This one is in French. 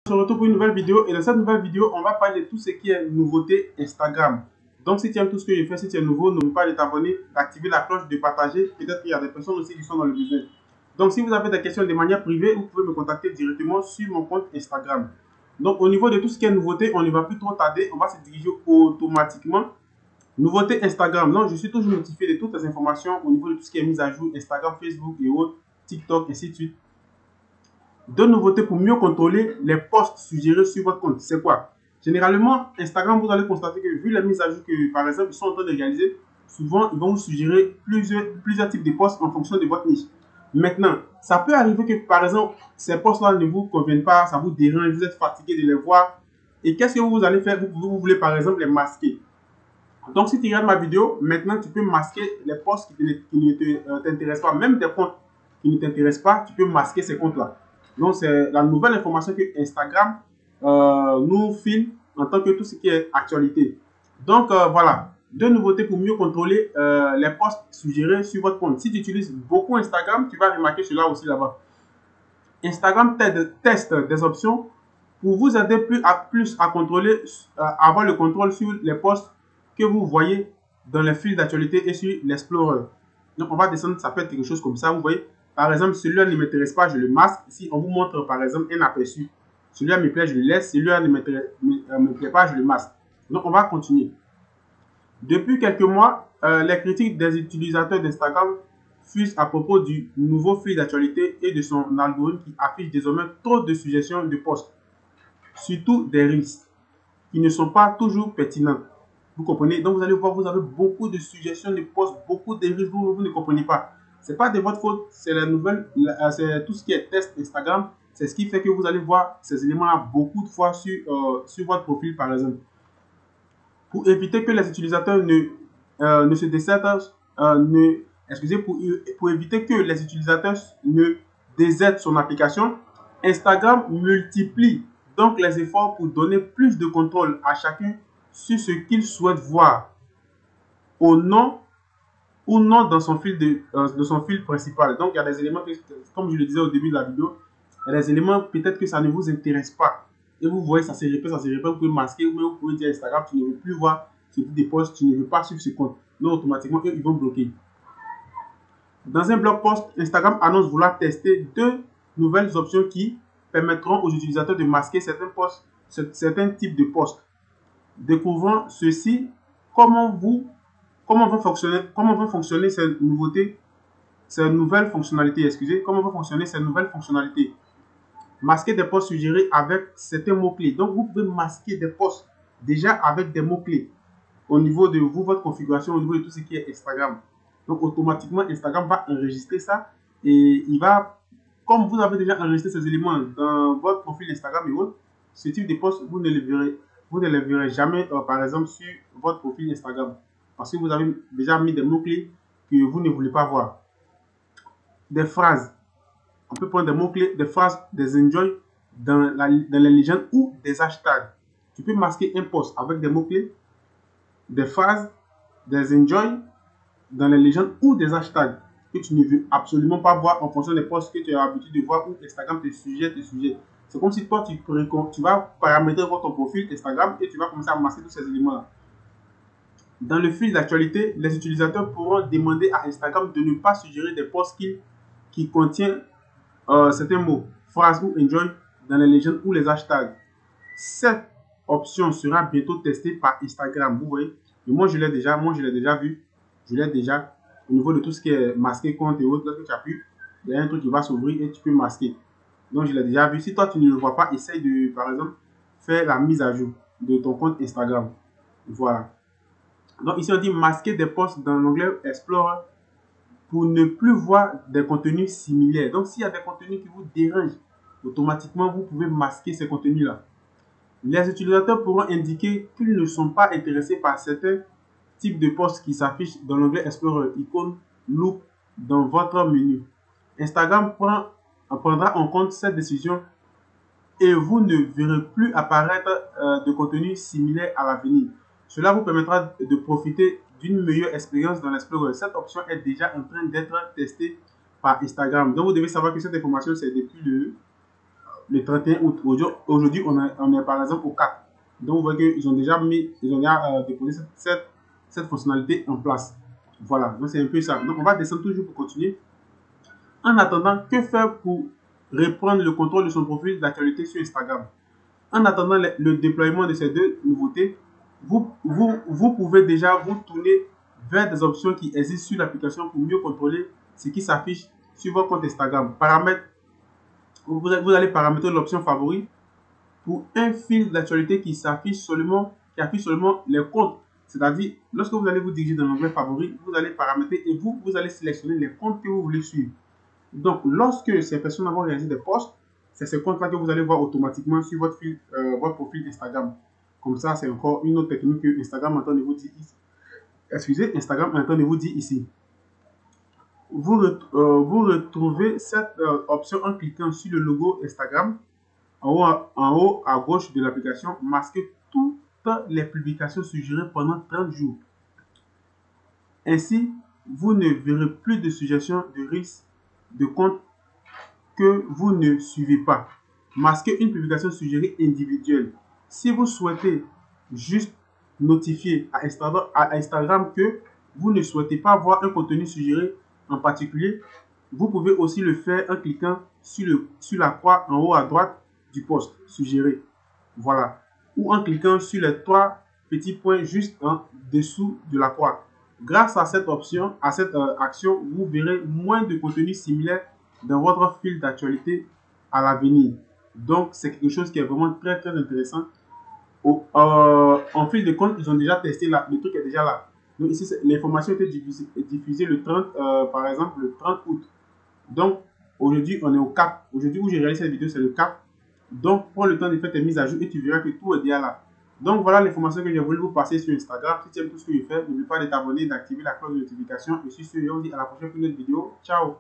On se retrouve pour une nouvelle vidéo et dans cette nouvelle vidéo, on va parler de tout ce qui est nouveauté Instagram. Donc si tu aimes tout ce que je fais, si tu es nouveau, n'oublie pas de t'abonner, d'activer la cloche, de partager. Peut-être qu'il y a des personnes aussi qui sont dans le besoin. Donc si vous avez des questions de manière privée, vous pouvez me contacter directement sur mon compte Instagram. Donc au niveau de tout ce qui est nouveauté, on ne va plus trop tarder, on va se diriger automatiquement. Nouveauté Instagram. Donc je suis toujours notifié de toutes les informations au niveau de tout ce qui est mis à jour, Instagram, Facebook et autres, TikTok, et ainsi de suite. Deux nouveautés pour mieux contrôler les posts suggérés sur votre compte. C'est quoi? Généralement, Instagram, vous allez constater que vu les mises à jour que, par exemple, ils sont en train de réaliser, souvent, ils vont vous suggérer plusieurs types de posts en fonction de votre niche. Maintenant, ça peut arriver que, par exemple, ces posts-là ne vous conviennent pas, ça vous dérange, vous êtes fatigué de les voir. Et qu'est-ce que vous allez faire? Vous voulez, par exemple, les masquer. Donc, si tu regardes ma vidéo, maintenant, tu peux masquer les posts qui ne t'intéressent pas. Même des comptes qui ne t'intéressent pas, tu peux masquer ces comptes-là. Donc, c'est la nouvelle information que Instagram nous file en tant que tout ce qui est actualité. Donc, voilà, deux nouveautés pour mieux contrôler les posts suggérés sur votre compte. Si tu utilises beaucoup Instagram, tu vas remarquer cela aussi là-bas. Instagram teste des options pour vous aider plus à contrôler, avoir le contrôle sur les posts que vous voyez dans les fils d'actualité et sur l'Explorer. Donc, on va descendre, ça peut être quelque chose comme ça. Vous voyez, par exemple, celui-là ne m'intéresse pas, je le masque. Si on vous montre, par exemple, un aperçu, celui-là me plaît, je le laisse. Celui-là ne me plaît pas, je le masque. Donc, on va continuer. Depuis quelques mois, les critiques des utilisateurs d'Instagram fusent à propos du nouveau fil d'actualité et de son algorithme qui affiche désormais trop de suggestions de posts, surtout des risques qui ne sont pas toujours pertinents. Vous comprenez? Donc, vous allez voir, vous avez beaucoup de suggestions de posts, beaucoup de risques, vous ne comprenez pas. Ce n'est pas de votre faute, c'est la nouvelle, c'est tout ce qui est test Instagram. C'est ce qui fait que vous allez voir ces éléments-là beaucoup de fois sur votre profil, par exemple. Pour éviter que les utilisateurs ne se désertent, pour éviter que les utilisateurs ne désertent son application, Instagram multiplie donc les efforts pour donner plus de contrôle à chacun sur ce qu'il souhaite voir au nom ou non dans son fil de son fil principal. Donc il y a des éléments, comme je le disais au début de la vidéo, il y a des éléments peut-être que ça ne vous intéresse pas. Et vous voyez, ça se répète, vous pouvez masquer, ou même vous pouvez dire à Instagram, tu ne veux plus voir ce type de post, tu ne veux pas suivre ce compte. Donc automatiquement, eux, ils vont bloquer. Dans un blog post, Instagram annonce vouloir tester deux nouvelles options qui permettront aux utilisateurs de masquer certains types de posts. Découvrons ceci, comment vont fonctionner ces nouveautés, ces nouvelles fonctionnalités, comment vont fonctionner ces nouvelles fonctionnalités. Masquer des posts suggérés avec certains mots-clés. Donc, vous pouvez masquer des posts déjà avec des mots-clés au niveau de votre configuration, au niveau de tout ce qui est Instagram. Donc, automatiquement, Instagram va enregistrer ça et il va, comme vous avez déjà enregistré ces éléments dans votre profil Instagram et autres, ce type de post, vous ne les verrez jamais, par exemple, sur votre profil Instagram. Parce que vous avez déjà mis des mots-clés que vous ne voulez pas voir. Des phrases. On peut prendre des mots-clés, des phrases, des enjoy dans les légendes ou des hashtags. Tu peux masquer un post avec des mots-clés, des phrases, des enjoy dans les légendes ou des hashtags que tu ne veux absolument pas voir en fonction des posts que tu as l'habitude de voir ou Instagram te sujette. C'est comme si toi, tu vas paramétrer ton profil Instagram et tu vas commencer à masquer tous ces éléments-là. Dans le fil d'actualité, les utilisateurs pourront demander à Instagram de ne pas suggérer des posts qui contiennent certains mots, phrases ou enjoy dans les légendes ou les hashtags. Cette option sera bientôt testée par Instagram. Vous voyez, et moi je l'ai déjà vu. Je l'ai déjà au niveau de tout ce qui est masqué, compte et autres. Lorsque tu appuies, il y a un truc qui va s'ouvrir et tu peux masquer. Donc je l'ai déjà vu. Si toi tu ne le vois pas, essaye de, par exemple, faire la mise à jour de ton compte Instagram. Voilà. Donc ici on dit masquer des posts dans l'onglet Explorer pour ne plus voir des contenus similaires. Donc s'il y a des contenus qui vous dérangent, automatiquement vous pouvez masquer ces contenus-là. Les utilisateurs pourront indiquer qu'ils ne sont pas intéressés par certains types de posts qui s'affichent dans l'onglet Explorer, icône loop dans votre menu. Instagram prendra en compte cette décision et vous ne verrez plus apparaître de contenu similaire à l'avenir. Cela vous permettra de profiter d'une meilleure expérience dans l'Explorer. Cette option est déjà en train d'être testée par Instagram. Donc vous devez savoir que cette information c'est depuis le 31 août. aujourd'hui, on est par exemple au 4. Donc, vous voyez qu'ils ont déjà déposé cette fonctionnalité en place. Voilà, donc c'est un peu ça. Donc, on va descendre toujours pour continuer. En attendant, que faire pour reprendre le contrôle de son profil d'actualité sur Instagram? En attendant le déploiement de ces deux nouveautés, vous pouvez déjà vous tourner vers des options qui existent sur l'application pour mieux contrôler ce qui s'affiche sur votre compte Instagram. Vous allez paramétrer l'option favori pour un fil d'actualité qui affiche seulement les comptes. C'est-à-dire, lorsque vous allez vous diriger dans l'onglet favori, vous allez paramétrer et vous allez sélectionner les comptes que vous voulez suivre. Donc, lorsque ces personnes vont réaliser des posts, c'est ce compte-là que vous allez voir automatiquement sur votre profil Instagram. Comme ça, c'est encore une autre technique que Instagram est en train de vous dire ici. Instagram est en train de vous dire ici. Vous retrouvez cette option en cliquant sur le logo Instagram en haut à gauche de l'application. Masquez toutes les publications suggérées pendant 30 jours. Ainsi, vous ne verrez plus de suggestions de risque de compte que vous ne suivez pas. Masquez une publication suggérée individuelle. Si vous souhaitez juste notifier à Instagram que vous ne souhaitez pas voir un contenu suggéré en particulier, vous pouvez aussi le faire en cliquant sur la croix en haut à droite du post suggéré. Voilà. Ou en cliquant sur les 3 petits points juste en dessous de la croix. Grâce à cette option, à cette action, vous verrez moins de contenus similaires dans votre fil d'actualité à l'avenir. Donc, c'est quelque chose qui est vraiment très, très intéressant. En fil de compte, ils ont déjà testé là, le truc est déjà là. Donc, ici, l'information était diffusée le 30, par exemple, le 30 août. Donc, aujourd'hui, on est au 4. Aujourd'hui, où j'ai réalisé cette vidéo, c'est le 4. Donc, prends le temps de faire tes mises à jour et tu verras que tout est déjà là. Donc, voilà l'information que j'ai voulu vous passer sur Instagram. Si tu aimes tout ce que je fais, n'oublie pas de t'abonner, d'activer la cloche de notification. Et sur ce, je vous dis à la prochaine pour une autre vidéo. Ciao!